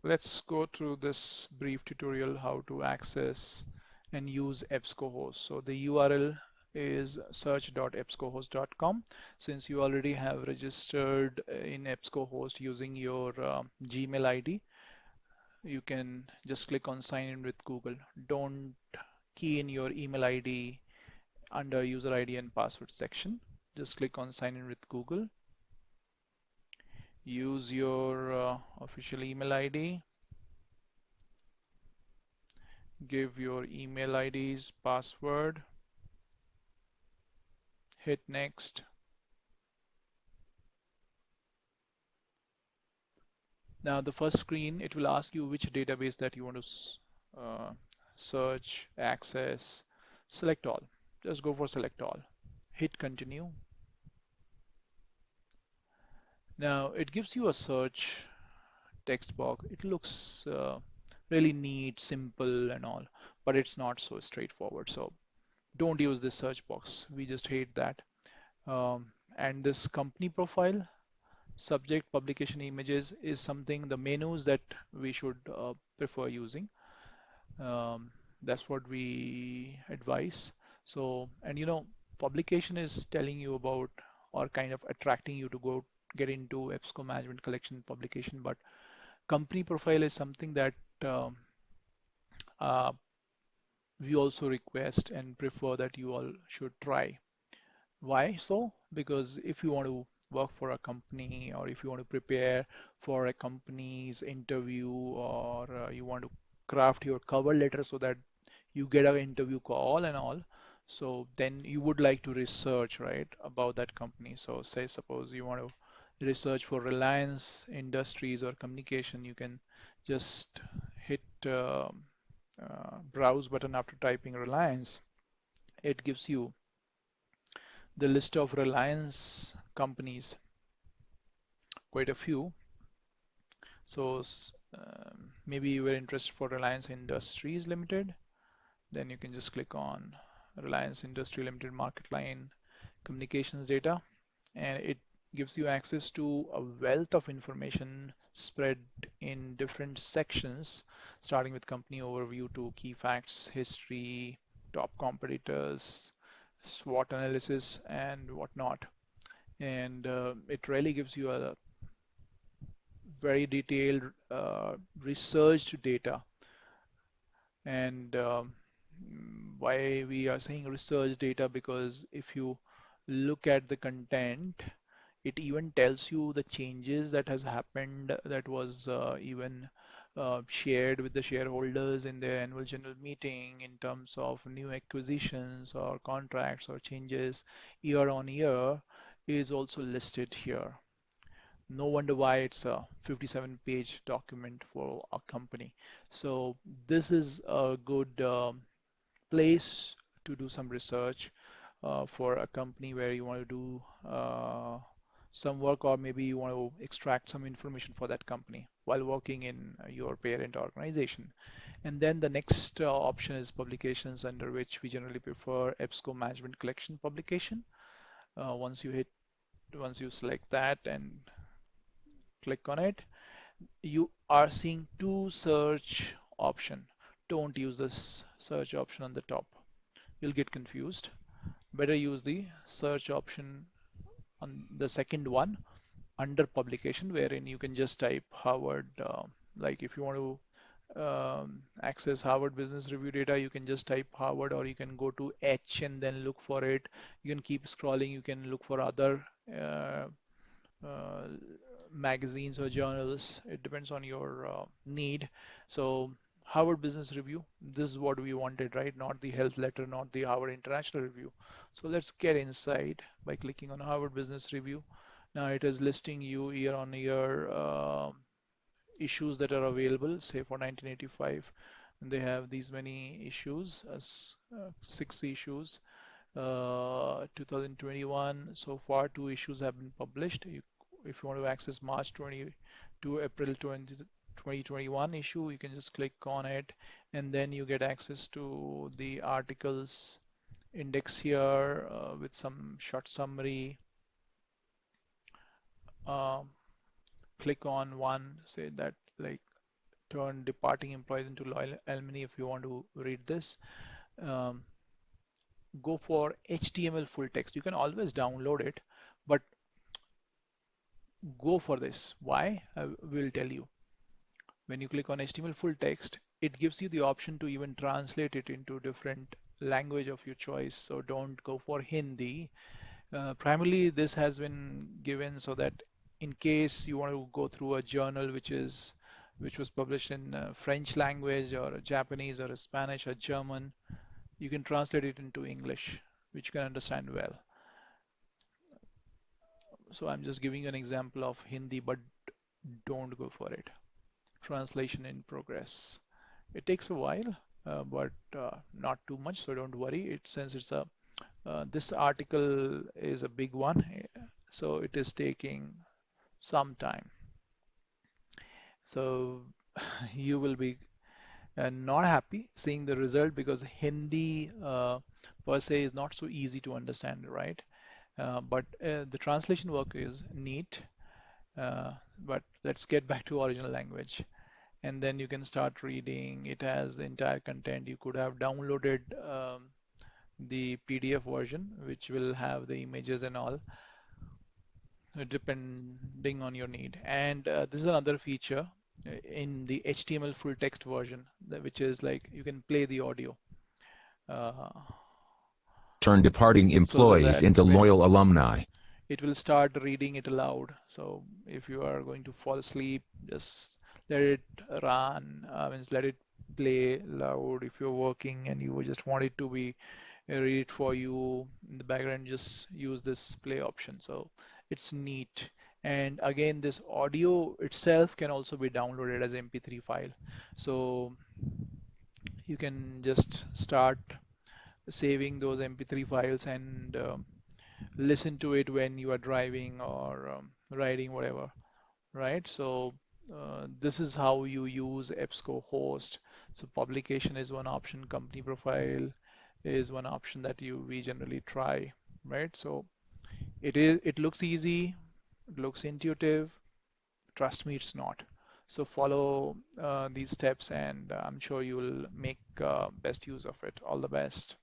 Let's go through this brief tutorial how to access and use Ebscohost. So the URL is search.ebscohost.com. Since you already have registered in Ebscohost using your Gmail ID, you can just click on sign in with Google. Don't key in your email ID under user ID and password section. Just click on sign in with Google. Use your official email ID. Give your email ID's password. Hit next. Now the first screen, it will ask you which database that you want to search, access. Select all. Just go for select all. Hit continue. Now it gives you a search text box. It looks really neat, simple and all, but it's not so straightforward. So don't use this search box. We just hate that. And this company profile, subject, publication images is something, the menus that we should prefer using. Um, that's what we advise. So, and publication is telling you about or kind of attracting you to go get into EBSCO management collection publication, but company profile is something that um, uh, we also request and prefer that you all should try. Why so? Because if you want to work for a company or if you want to prepare for a company's interview or you want to craft your cover letter so that you get an interview call and all, so then you would like to research, right, about that company. So say suppose you want to research for Reliance Industries or communication, you can just hit browse button after typing Reliance. It gives you the list of Reliance companies, quite a few. So maybe you were interested for Reliance Industries Limited, then you can just click on Reliance Industry Limited market line communications data, and it gives you access to a wealth of information spread in different sections, starting with company overview to key facts, history, top competitors, SWOT analysis, and whatnot. And it really gives you a very detailed researched data. And why we are saying research data, because if you look at the content, it even tells you the changes that has happened, that was even shared with the shareholders in their annual general meeting in terms of new acquisitions or contracts or changes year on year is also listed here. No wonder why it's a 57-page document for a company. So this is a good place to do some research for a company where you want to do some work, or maybe you want to extract some information for that company while working in your parent organization. And then the next option is publications, under which we generally prefer EBSCO Management Collection publication. Once you select that and click on it, you are seeing two search option. Don't use this search option on the top. You'll get confused. Better use the search option on the second one under publication, wherein you can just type Harvard. Like if you want to access Harvard Business Review data, you can just type Harvard, or you can go to H and then look for it. You can keep scrolling. You can look for other uh, magazines or journals. It depends on your need. So Harvard Business Review, this is what we wanted, right? Not the health letter, not the Harvard International Review. So let's get inside by clicking on Harvard Business Review. Now it is listing you year on year issues that are available, say for 1985. And they have these many issues, as 6 issues. 2021, so far 2 issues have been published. If you want to access March 20 to April 20, 2021 issue, you can just click on it, and then you get access to the articles index here with some short summary. Um, Click on one, say that like turn departing employees into loyal alumni. If you want to read this, um, go for HTML full text. You can always download it, but go for this. Why? I will tell you. When you click on HTML full text, it gives you the option to even translate it into different language of your choice. So don't go for Hindi. Primarily, this has been given so that in case you want to go through a journal which was published in French language or Japanese or Spanish or German, you can translate it into English, which you can understand well. So I'm just giving you an example of Hindi, but don't go for it. Translation in progress. It takes a while, but not too much, so don't worry. Since it's a this article is a big one, so it is taking some time. So you will be not happy seeing the result because Hindi per se is not so easy to understand, right? But the translation work is neat. But let's get back to original language. And then you can start reading. It has the entire content. You could have downloaded the PDF version, which will have the images and all, depending on your need. And this is another feature in the HTML full text version, which is like you can play the audio. Uh, Turn departing so employees that into when loyal alumni. it will start reading it aloud. So if you are going to fall asleep, just let it run, means let it play loud. If you're working and you just want it to be read it for you in the background, just use this play option. So it's neat. And again, this audio itself can also be downloaded as MP3 file. So you can just start saving those MP3 files and listen to it when you are driving or riding, whatever, right? So this is how you use Ebscohost. So publication is one option, company profile is one option that we generally try, right? So it looks easy, it looks intuitive. Trust me, it's not. So follow these steps, and I'm sure you will make best use of it. All the best.